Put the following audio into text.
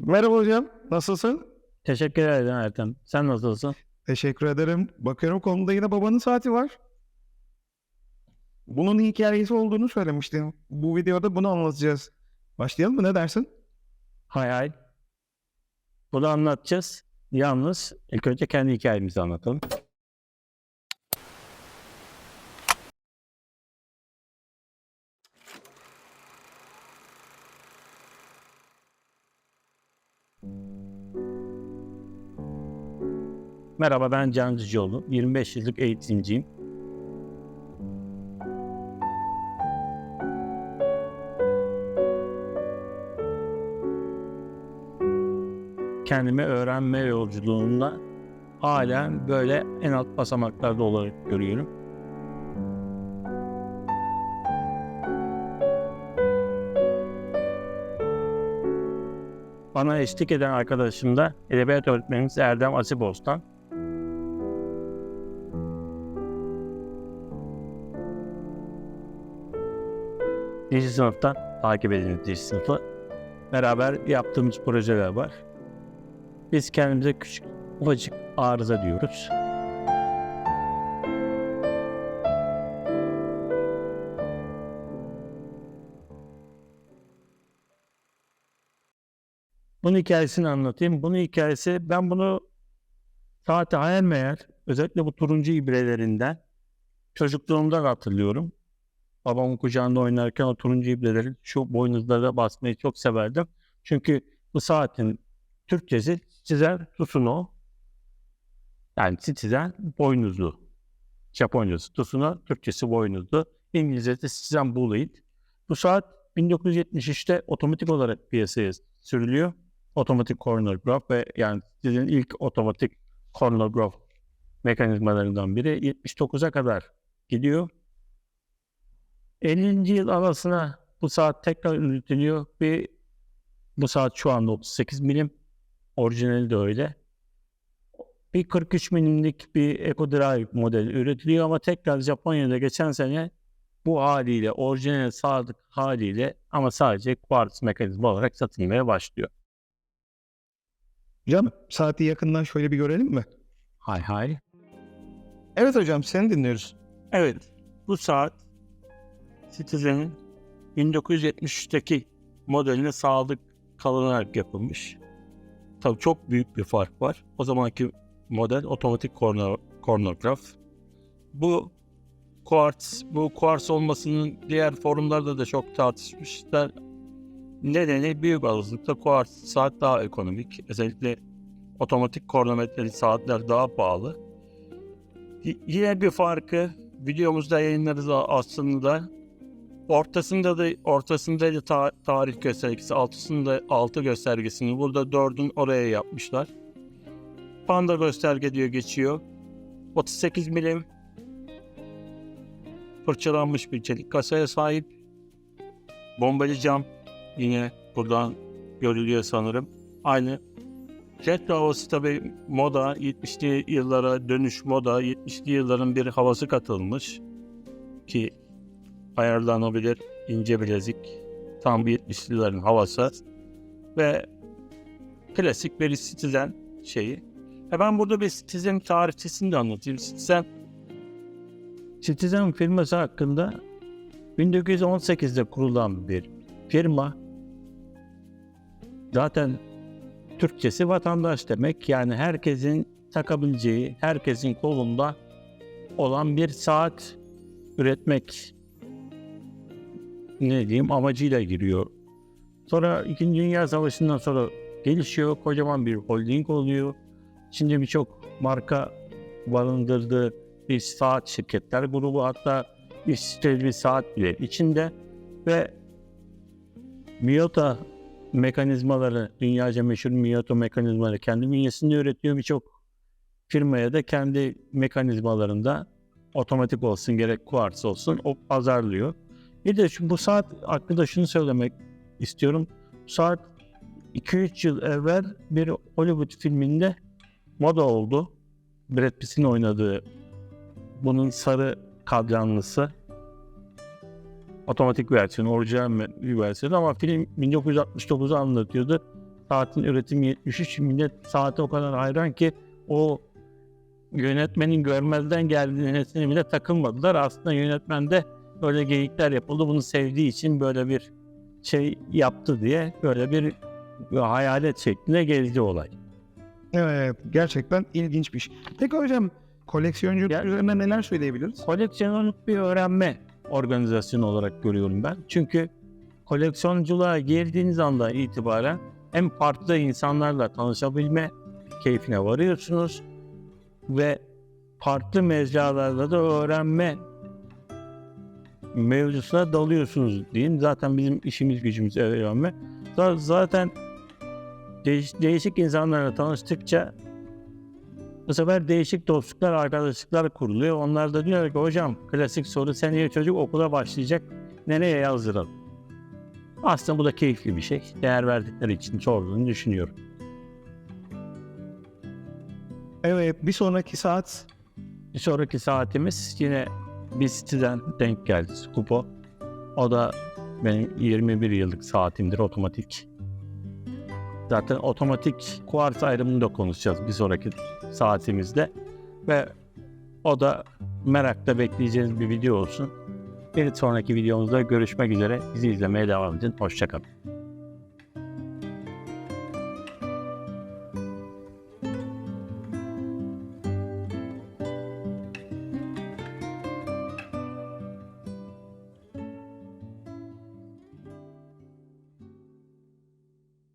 Merhaba hocam, nasılsın? Teşekkür ederim Ertem. Sen nasılsın? Teşekkür ederim. Bakıyorum kolunda yine babanın saati var. Bunun hikayesi olduğunu söylemiştin. Bu videoda bunu anlatacağız. Başlayalım mı, ne dersin? Hay hay. Bunu anlatacağız. Yalnız ilk önce kendi hikayemizi anlatalım. Merhaba, ben Can Cicioğlu. 25 yıllık eğitimciyim. Kendimi öğrenme yolculuğunda halen böyle en alt basamaklarda olarak görüyorum. Bana eşlik eden arkadaşım da edebiyat öğretmenimiz Erdem Asibostan. Dijital sınıftan takip edin dijital sınıfı. Beraber yaptığımız projeler var. Biz kendimize küçük, ufacık arıza diyoruz. Bunun hikayesini anlatayım. Bunun hikayesi, ben bunu saati hayal meyal, özellikle bu turuncu ibrelerinden çocukluğumdan hatırlıyorum. Babamın kucağında oynarken o turuncu ibreleri şu boynuzlara basmayı çok severdim. Çünkü bu saatin Türkçesi Citizen Tsuno. Yani Citizen boynuzlu. Japoncası Tsuno, Türkçesi boynuzlu. İngilizcesi Citizen Bullet. Bu saat 1973'te otomatik olarak piyasaya sürülüyor. Otomatik chronograph ve yani sizin ilk otomatik chronograph mekanizmalarından biri 79'a kadar gidiyor. 50. yıl arasına bu saat tekrar üretiliyor ve bu saat şu anda 38 milim. Orijinali de öyle. Bir 43 milimlik bir Eco Drive modeli üretiliyor ama tekrar Japonya'da geçen sene bu haliyle, orijinal sadık haliyle ama sadece kuartz mekanizma olarak satılmaya başlıyor. Hocam, saati yakından şöyle bir görelim mi? Hay hay. Evet hocam, seni dinliyoruz. Evet, bu saat Citizen'in 1973'teki modeline sadık kalınarak yapılmış. Tabii çok büyük bir fark var. O zamanki model otomatik chronograph. Bu kuartz olmasının diğer forumlarda da çok tartışmışlar. Nedeni büyük olasılıkla kuartz saat daha ekonomik. Özellikle otomatik kronometreli saatler daha pahalı. Yine bir farkı videomuzda yayınlarız aslında. Ortasında da tarih göstergesi, altısında 6 göstergesini, burada 4'ün oraya yapmışlar. Panda gösterge diyor geçiyor. 38 milim fırçalanmış bir çelik kasaya sahip. Bombeli cam yine buradan görülüyor sanırım. Aynı. Retro havası tabii moda, 70'li yıllara dönüş moda, 70'li yılların bir havası katılmış ki ayarlanabilir ince bilezik, tam bir 70'lilerin havası ve klasik bir Citizen şeyi. Ben burada bir Citizen tarihçesini de anlatayım. Citizen firması hakkında 1918'de kurulan bir firma. Zaten Türkçesi vatandaş demek. Yani herkesin takabileceği, herkesin kolunda olan bir saat üretmek amacıyla giriyor. Sonra 2. Dünya Savaşı'ndan sonra gelişiyor. Kocaman bir holding oluyor. Şimdi birçok marka barındırdığı bir saat şirketler grubu, hatta bir saat bile içinde ve Miyota mekanizmaları, dünyaca meşhur Miyota mekanizmaları kendi bünyesinde üretiyor. Birçok firmaya da kendi mekanizmalarında otomatik olsun gerek kuartz olsun o pazarlıyor. Bir de bu saat hakkında şunu söylemek istiyorum. Bu saat 2-3 yıl evvel bir Hollywood filminde moda oldu. Brad Pitt'in oynadığı bunun sarı kadranlısı. Otomatik versiyonu, orijinal bir versiyonu ama film 1969'u anlatıyordu. saatin üretimi 73. Millet saate o kadar hayran ki o yönetmenin görmezden geldiğine bile takılmadılar. Aslında yönetmen de böyle geyikler yapıldı. Bunu sevdiği için böyle bir şey yaptı diye böyle bir hayalet şekline geldi olay. Evet, gerçekten ilginç bir şey. Peki hocam, koleksiyonculuk Ya- üzerine neler söyleyebiliriz? Koleksiyonluk bir öğrenme organizasyonu olarak görüyorum ben. Çünkü koleksiyonculuğa girdiğiniz andan itibaren hem farklı insanlarla tanışabilme keyfine varıyorsunuz ve farklı mecralarda da öğrenme mevzusuna dalıyorsunuz diyeyim. Zaten bizim işimiz gücümüz öğrenme. Zaten değişik insanlarla tanıştıkça bu sefer değişik dostluklar, arkadaşlıklar kuruluyor. Onlar da diyor ki hocam klasik soru, seneye çocuk okula başlayacak, nereye yazdıralım? Aslında bu da keyifli bir şey. Değer verdikleri için sorduğunu düşünüyorum. Evet, bir sonraki saat Bir sonraki saatimiz yine bir siteden denk geldi. Skupo. O da benim 21 yıllık saatimdir, otomatik. Zaten otomatik kuartz ayrımını da konuşacağız bir sonraki saatimizde. Ve o da merakla bekleyeceğiniz bir video olsun. Bir sonraki videomuzda görüşmek üzere. Bizi izlemeye devam edin. Hoşça kalın.